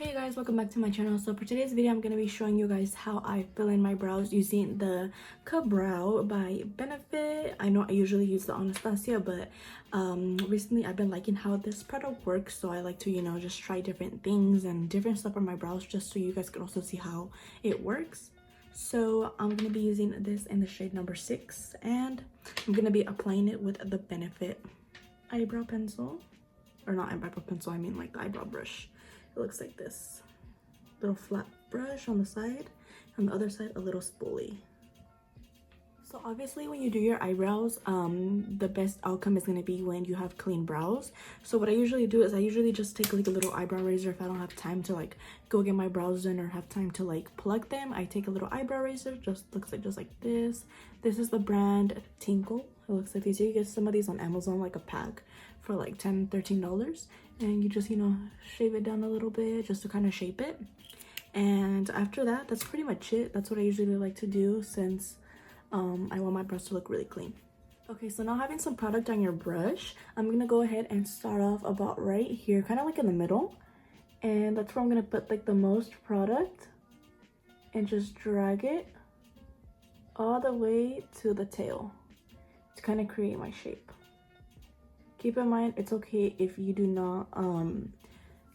Hey guys, welcome back to my channel. So for today's video I'm going to be showing you guys how I fill in my brows using the Eyebrow by Benefit. I know I usually use the Anastasia, but recently I've been liking how this product works, so I like to, just try different things and different stuff on my brows just so you guys can also see how it works. So I'm going to be using this in the shade number 6, and I'm going to be applying it with the Benefit eyebrow pencil, or not eyebrow pencil, I mean like the eyebrow brush. It looks like this little flat brush on the side, on the other side a little spoolie. So obviously when you do your eyebrows, the best outcome is going to be when you have clean brows. So what I usually do is I usually just take like a little eyebrow razor. If I don't have time to like go get my brows done or have time to like pluck them, I take a little eyebrow razor. Just looks like this. This is the brand Tinkle. It looks like these. You get some of these on Amazon, like a pack for like $10-13, and you just shave it down a little bit just to kind of shape it. And after that, that's pretty much it. That's what I usually like to do since I want my brush to look really clean. Okay, so now having some product on your brush, I'm gonna go ahead and start off about right here, kind of like in the middle, and that's where I'm gonna put like the most product and just drag it all the way to the tail to kind of create my shape. Keep in mind, it's okay if you do not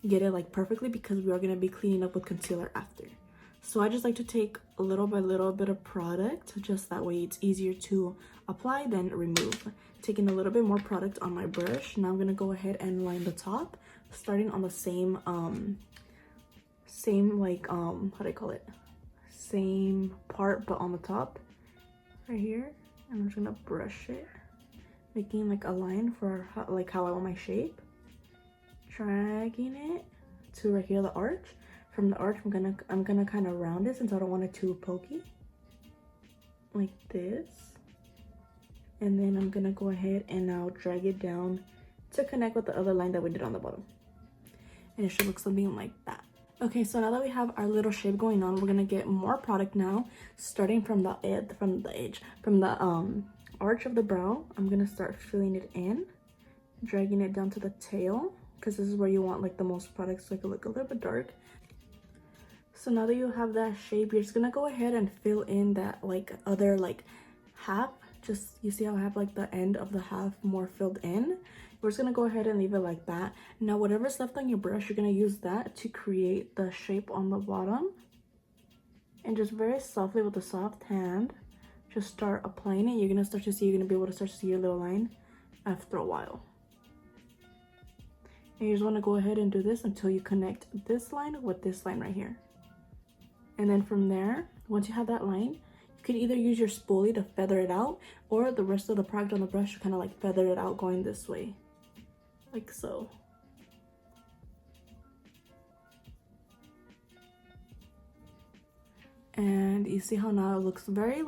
get it like perfectly, because we are going to be cleaning up with concealer after. So I just like to take a little by little bit of product, just that way it's easier to apply than remove. Taking a little bit more product on my brush. Now I'm going to go ahead and line the top, starting on the same same part, but on the top right here. And I'm just going to brush it, making like a line for how I want my shape, dragging it to right here, the arch. From the arch, I'm gonna kind of round it since I don't want it too pokey, like this. And then I'm gonna go ahead and now drag it down to connect with the other line that we did on the bottom, and it should look something like that. Okay, so now that we have our little shape going on, we're gonna get more product now, starting from the arch of the brow. I'm gonna start filling it in, dragging it down to the tail, because this is where you want like the most product, so it could look a little bit dark. So now that you have that shape, you're just gonna go ahead and fill in that other half. Just, you see how I have like the end of the half more filled in? We're just gonna go ahead and leave it like that. Now whatever's left on your brush, you're gonna use that to create the shape on the bottom, and just very softly with a soft hand just start applying it. You're gonna be able to start to see your little line after a while. And you just want to go ahead and do this until you connect this line with this line right here. And then from there, once you have that line, you can either use your spoolie to feather it out, or the rest of the product on the brush to kind of like feather it out going this way, like so. And you see how now it looks very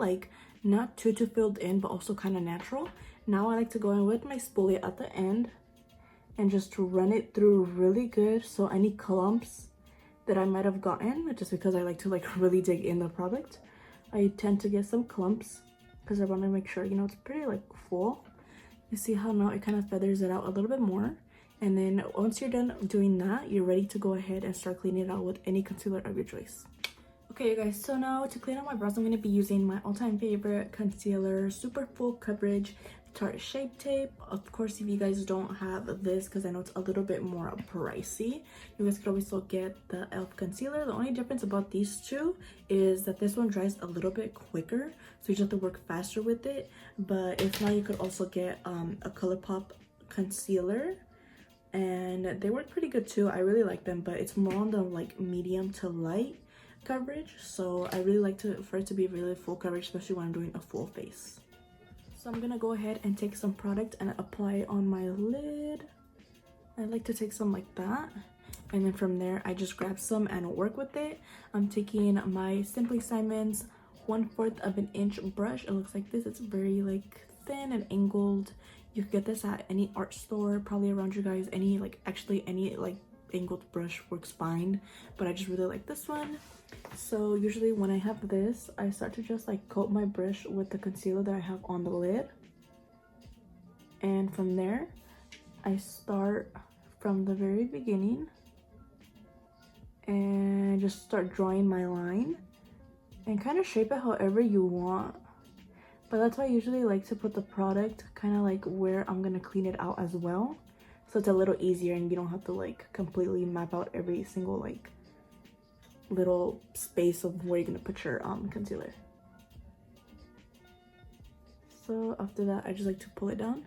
not too filled in, but also kind of natural. Now I like to go in with my spoolie at the end and just run it through really good, so any clumps that I might have gotten, just because I like to really dig in the product, I tend to get some clumps because I want to make sure it's pretty full. You see how now it kind of feathers it out a little bit more. And then once you're done doing that, you're ready to go ahead and start cleaning it out with any concealer of your choice. Okay, you guys, so now to clean out my brows, I'm going to be using my all-time favorite concealer, super full coverage Tarte Shape Tape. Of course, if you guys don't have this, because I know it's a little bit more pricey, you guys could always still get the e.l.f. concealer. The only difference about these two is that this one dries a little bit quicker, so you just have to work faster with it. But if not, you could also get a ColourPop concealer, and they work pretty good too. I really like them, but it's more on the medium to light coverage, so I really like for it to be really full coverage, especially when I'm doing a full face. So I'm gonna go ahead and take some product and apply it on my lid. I like to take some like that, and then from there I just grab some and work with it. I'm taking my Simply Simon's 1/4 of an inch brush. It looks like this. It's very thin and angled. You can get this at any art store probably around you guys. Any angled brush works fine, but I just really like this one. So usually when I have this, I start to just coat my brush with the concealer that I have on the lid, and from there I start from the very beginning and just start drawing my line and kind of shape it however you want. But that's why I usually like to put the product kind of like where I'm gonna clean it out as well, so it's a little easier and you don't have to like completely map out every single like little space of where you're gonna put your concealer. So after that, I just like to pull it down,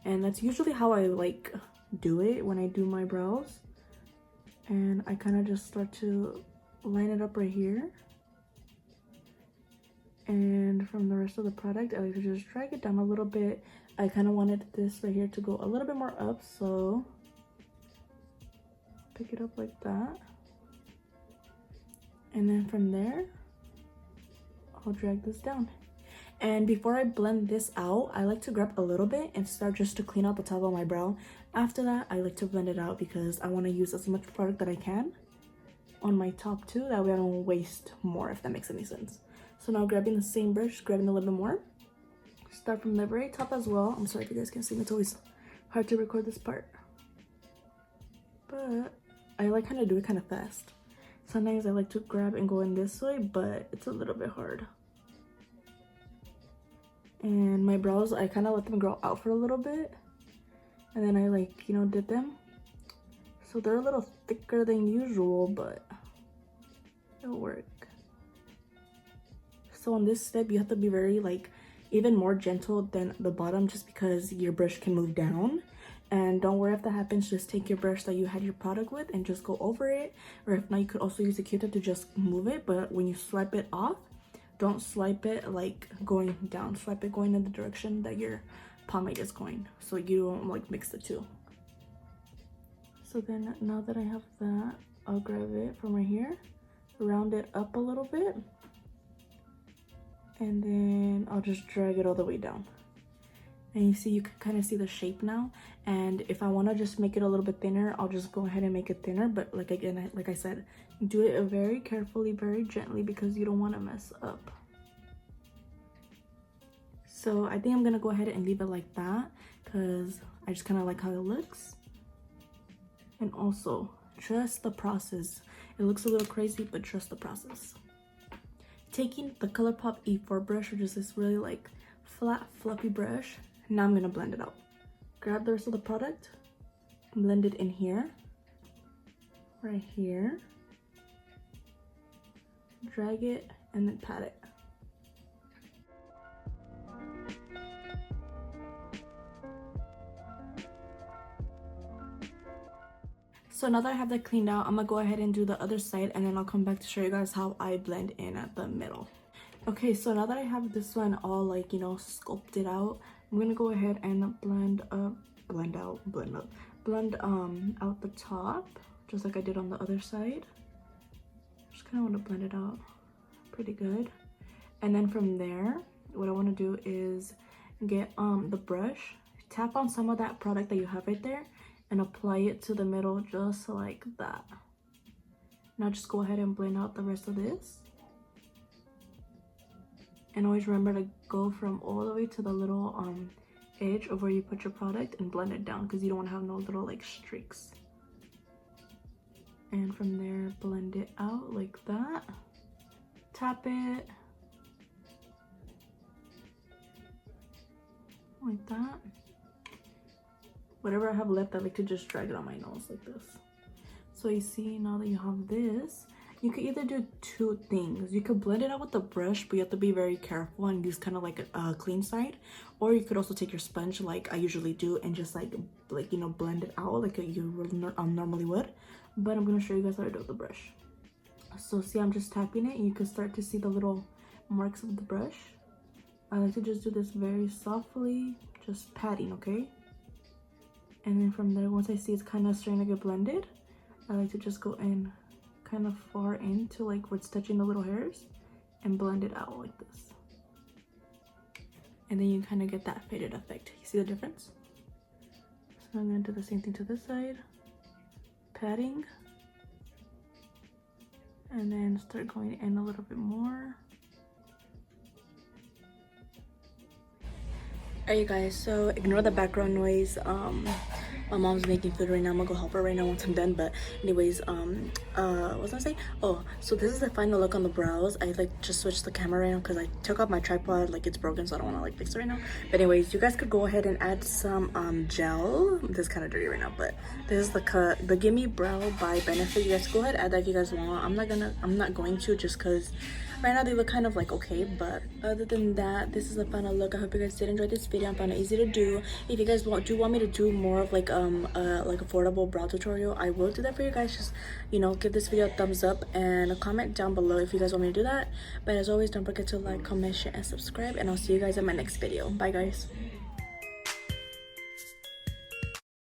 and that's usually how I like do it when I do my brows. And I kind of just start to line it up right here, and from the rest of the product I like to just drag it down a little bit. I kind of wanted this right here to go a little bit more up, so pick it up like that, and then from there I'll drag this down. And before I blend this out, I like to grab a little bit and start just to clean out the top of my brow. After that, I like to blend it out because I want to use as much product that I can on my top too, that way I don't waste more, if that makes any sense. So now grabbing the same brush, grabbing a little bit more, start from the very top as well. I'm sorry if you guys can see me, it's always hard to record this part, but I like kind of do it kind of fast. Sometimes I like to grab and go in this way, but it's a little bit hard. And my brows, I kind of let them grow out for a little bit, and then I like, you know, did them, so they're a little thicker than usual, but it'll work. So on this step you have to be very like even more gentle than the bottom, just because your brush can move down. And don't worry if that happens, just take your brush that you had your product with and just go over it, or if not, you could also use a Q-tip to just move it. But when you swipe it off, don't swipe it like going down, swipe it going in the direction that your pomade is going, so you don't like mix the two. So then now that I have that, I'll grab it from right here, round it up a little bit, and then I'll just drag it all the way down. And you see, you can kind of see the shape now. And if I want to just make it a little bit thinner, I'll just go ahead and make it thinner. But like again, like I said, do it very carefully, very gently, because you don't want to mess up. So I think I'm gonna go ahead and leave it like that, because I just kind of like how it looks. And also trust the process. It looks a little crazy, but trust the process. Taking the ColourPop E4 brush, which is this really like flat fluffy brush, now I'm gonna blend it out. Grab the rest of the product, blend it in here, right here, drag it, and then pat it. So now that I have that cleaned out, I'm gonna go ahead and do the other side, and then I'll come back to show you guys how I blend in at the middle. Okay, so now that I have this one all like, you know, sculpted out, I'm gonna go ahead and blend out the top, just like I did on the other side. Just kind of want to blend it out pretty good. And then from there, what I want to do is get the brush, tap on some of that product that you have right there, and apply it to the middle just like that. Now just go ahead and blend out the rest of this. And always remember to go from all the way to the little edge of where you put your product and blend it down, because you don't want to have no little like streaks. And from there, blend it out like that. Tap it like that. Whatever I have left, I like to just drag it on my nose like this. So you see, now that you have this, you could either do two things. You could blend it out with the brush, but you have to be very careful and use kind of like a clean side. Or you could also take your sponge like I usually do and just like you know, blend it out like you normally would. But I'm gonna show you guys how to do it with the brush. So see, I'm just tapping it, and you can start to see the little marks of the brush. I like to just do this very softly, just patting, okay? And then from there, once I see it's kind of starting to get blended, I like to just go in kind of far into like where it's touching the little hairs and blend it out like this. And then you kind of get that faded effect. You see the difference? So I'm going to do the same thing to this side. Patting. And then start going in a little bit more. Alright, you guys, so ignore the background noise. My mom's making food right now. I'm gonna go help her right now once I'm done. But anyways, what was I saying? Oh, so this is the final look on the brows. I like just switched the camera right now because I took off my tripod, like it's broken, so I don't want to like fix it right now. But anyways, you guys could go ahead and add some gel. This is kind of dirty right now, but this is the Gimme Brow by Benefit. You guys go ahead and add that if you guys want. I'm not going to, just because right now they look kind of like okay. But other than that, this is the final look. I hope you guys did enjoy this video. I found it easy to do. If you guys do want me to do more of like affordable brow tutorial, I will do that for you guys. Just, you know, give this video a thumbs up and comment down below if you guys want me to do that. But as always, don't forget to like, comment, share, and subscribe, and I'll see you guys in my next video. Bye guys.